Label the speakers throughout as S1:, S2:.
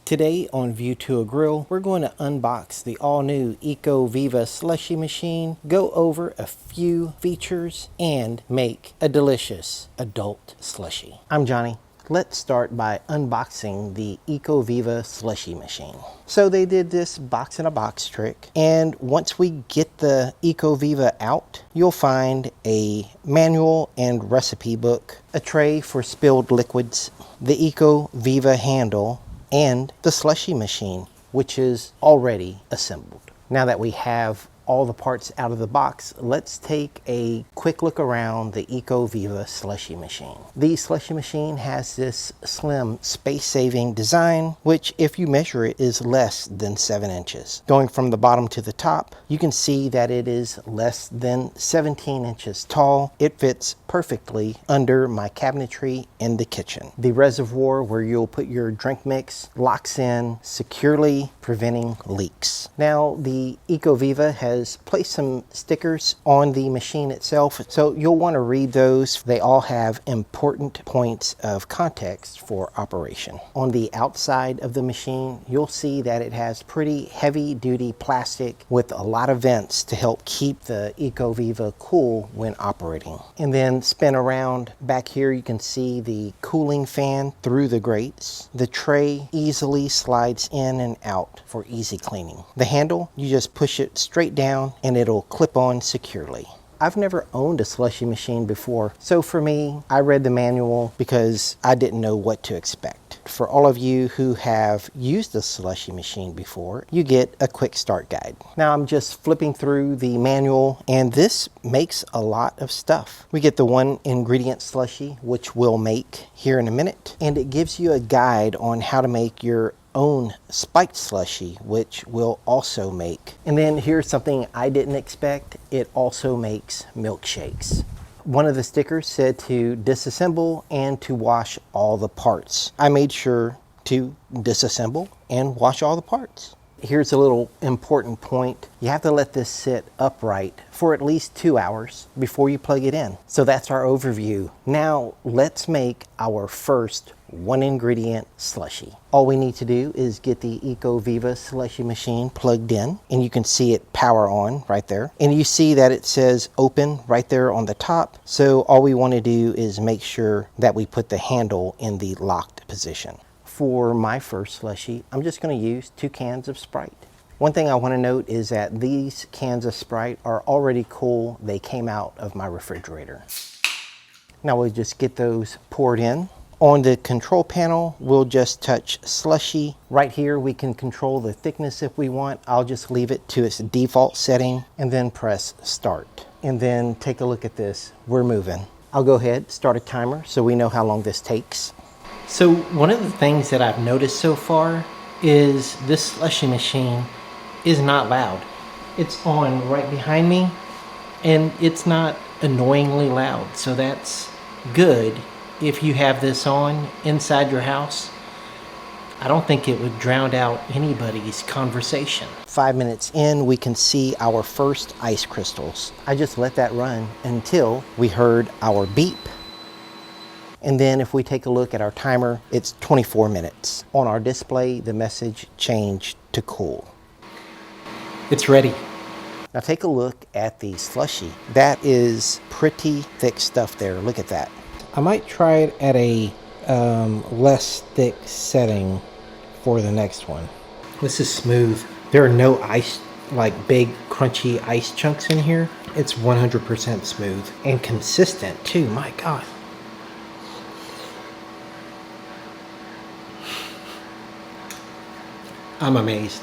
S1: Today on View to a Grill, we're going to unbox the all-new Viva Slushie machine, go over a few features, and make a delicious adult slushie. I'm Johnny. Let's start by unboxing the Viva Slushie machine. So they did this box in a box trick, and once we get the Viva out, you'll find a manual and recipe book, a tray for spilled liquids, the Viva handle, and the slushie machine, which is already assembled. Now that we have all the parts out of the box, let's take a quick look around the Viva slushie machine. The slushie machine has this slim space-saving design, which if you measure it is less than 7 inches. Going from the bottom to the top, you can see that it is less than 17 inches tall. It fits perfectly under my cabinetry in the kitchen. The reservoir where you'll put your drink mix locks in securely, preventing leaks. Now the Viva has placed some stickers on the machine itself, so you'll want to read those. They all have important points of context for operation. On the outside of the machine, you'll see that it has pretty heavy duty plastic with a lot of vents to help keep the Viva cool when operating. And then spin around back here, you can see the cooling fan through the grates. The tray easily slides in and out for easy cleaning. The handle, you just push it straight down and it'll clip on securely. I've never owned a slushie machine before, so for me, I read the manual because I didn't know what to expect. For all of you who have used a slushie machine before, you get a quick start guide. Now I'm just flipping through the manual, and this makes a lot of stuff. We get the 1 ingredient slushie, which we'll make here in a minute, and it gives you a guide on how to make your own spiked slushie, which we'll also make. And then here's something I didn't expect. It also makes milkshakes. One of the stickers said to disassemble and to wash all the parts. I made sure to disassemble and wash all the parts. Here's a little important point. You have to let this sit upright for at least 2 hours before you plug it in. So that's our overview. Now let's make our first 1 ingredient slushie. All we need to do is get the Viva slushie machine plugged in, and you can see it power on right there. And you see that it says open right there on the top. So all we want to do is make sure that we put the handle in the locked position. For my first slushie, I'm just going to use 2 cans of Sprite. One thing I want to note is that these cans of Sprite are already cool. They came out of my refrigerator. Now we'll just get those poured in. On the control panel, we'll just touch slushie. Right here, we can control the thickness if we want. I'll just leave it to its default setting and then press start. And then take a look at this. We're moving. I'll go ahead, start a timer so we know how long this takes. So one of the things that I've noticed so far is this slushie machine is not loud. It's on right behind me, and it's not annoyingly loud. So that's good if you have this on inside your house. I don't think it would drown out anybody's conversation. 5 minutes in, we can see our first ice crystals. I just let that run until we heard our beep. And then if we take a look at our timer, it's 24 minutes. On our display, the message changed to cool. It's ready. Now take a look at the slushie. That is pretty thick stuff there. Look at that. I might try it at a less thick setting for the next one. This is smooth. There are no ice, like big crunchy ice chunks in here. It's 100% smooth and consistent too. My God. I'm amazed.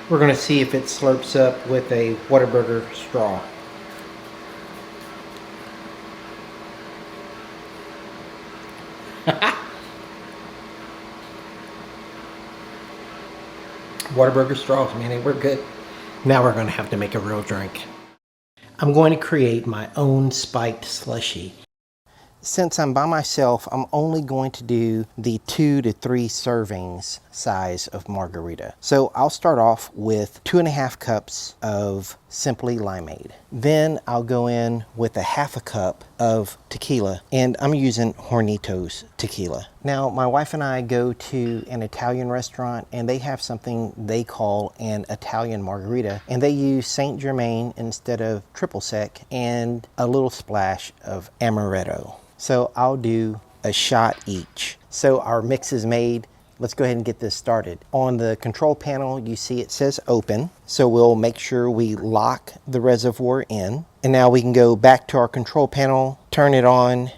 S1: We're going to see if it slurps up with a Whataburger straw. Whataburger straws, man, we're good. Now we're going to have to make a real drink. I'm going to create my own spiked slushie. Since I'm by myself, I'm only going to do the 2 to 3 servings size of margarita. So I'll start off with 2.5 cups of simply limeade. Then I'll go in with a half a cup of tequila, and I'm using Hornitos tequila. Now, my wife and I go to an Italian restaurant, and they have something they call an Italian margarita, and they use Saint Germain instead of triple sec and a little splash of amaretto. So I'll do a shot each. So our mix is made. Let's go ahead and get this started. On the control panel, you see it says open. So we'll make sure we lock the reservoir in. And now we can go back to our control panel, turn it on,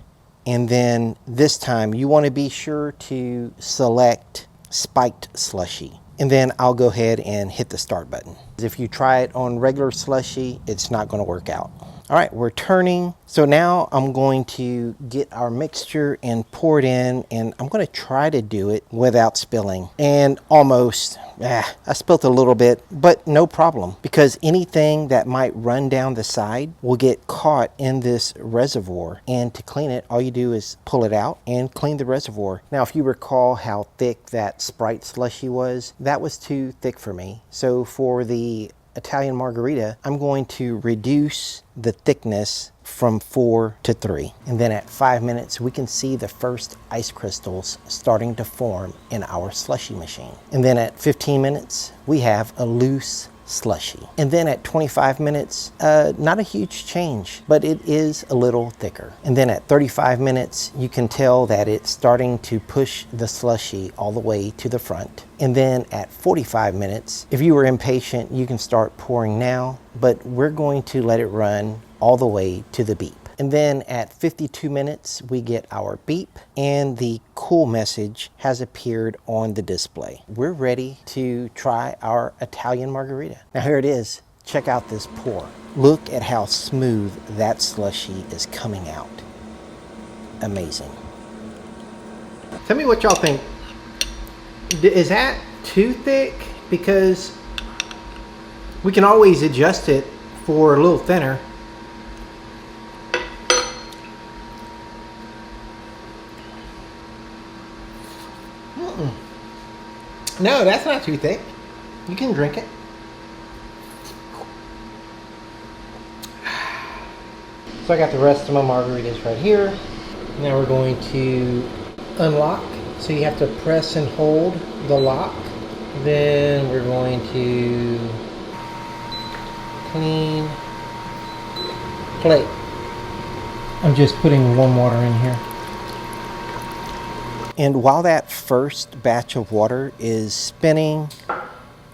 S1: and then this time you want to be sure to select spiked slushy. And then I'll go ahead and hit the start button. If you try it on regular slushy, it's not going to work out. All right, we're turning. So now I'm going to get our mixture and pour it in, and I'm going to try to do it without spilling. And almost, I spilled a little bit, but no problem, because anything that might run down the side will get caught in this reservoir. And to clean it, all you do is pull it out and clean the reservoir. Now, if you recall how thick that Sprite slushy was, that was too thick for me. So for the Italian margarita, I'm going to reduce the thickness from 4 to 3. And then at 5 minutes, we can see the first ice crystals starting to form in our slushy machine. And then at 15 minutes, we have a loose slushy. And then at 25 minutes, not a huge change, but it is a little thicker. And then at 35 minutes, you can tell that it's starting to push the slushy all the way to the front. And then at 45 minutes, if you were impatient, you can start pouring now, but we're going to let it run all the way to the beep. And then at 52 minutes, we get our beep, and the cool message has appeared on the display. We're ready to try our Italian margarita. Now here it is. Check out this pour. Look at how smooth that slushy is coming out. Amazing. Tell me what y'all think. Is that too thick? Because we can always adjust it for a little thinner. No, that's not too thick. You can drink it. So I got the rest of my margaritas right here. Now we're going to unlock. So you have to press and hold the lock. Then we're going to clean plate. I'm just putting warm water in here. And while that first batch of water is spinning,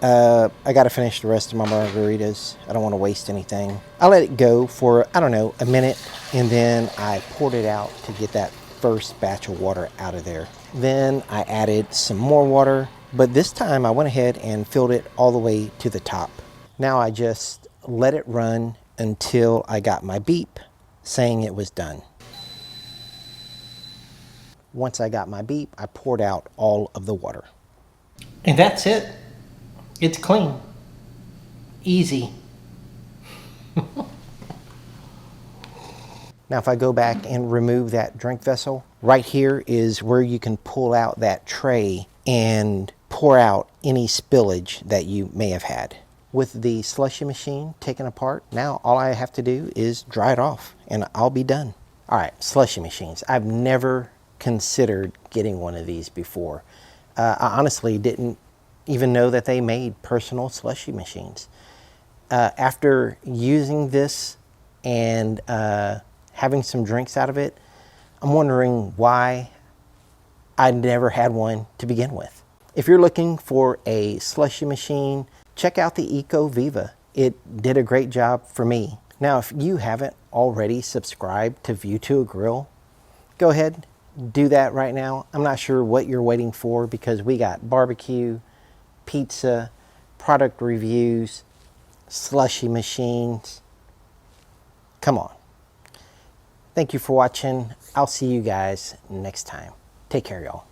S1: I got to finish the rest of my margaritas. I don't want to waste anything. I let it go for, I don't know, a minute, and then I poured it out to get that first batch of water out of there. Then I added some more water, but this time I went ahead and filled it all the way to the top. Now I just let it run until I got my beep saying it was done. Once I got my beep, I poured out all of the water. And that's it. It's clean. Easy. Now if I go back and remove that drink vessel, right here is where you can pull out that tray and pour out any spillage that you may have had. With the slushy machine taken apart, now all I have to do is dry it off and I'll be done. All right, slushy machines. I've never considered getting one of these before. I honestly didn't even know that they made personal slushy machines. After using this and having some drinks out of it, I'm wondering why I never had one to begin with. If you're looking for a slushy machine, check out the Eco Viva. It did a great job for me. Now, if you haven't already subscribed to View to a Grill, go ahead, do that right now. I'm not sure what you're waiting for because we got barbecue, pizza, product reviews, slushy machines. Come on. Thank you for watching. I'll see you guys next time. Take care, y'all.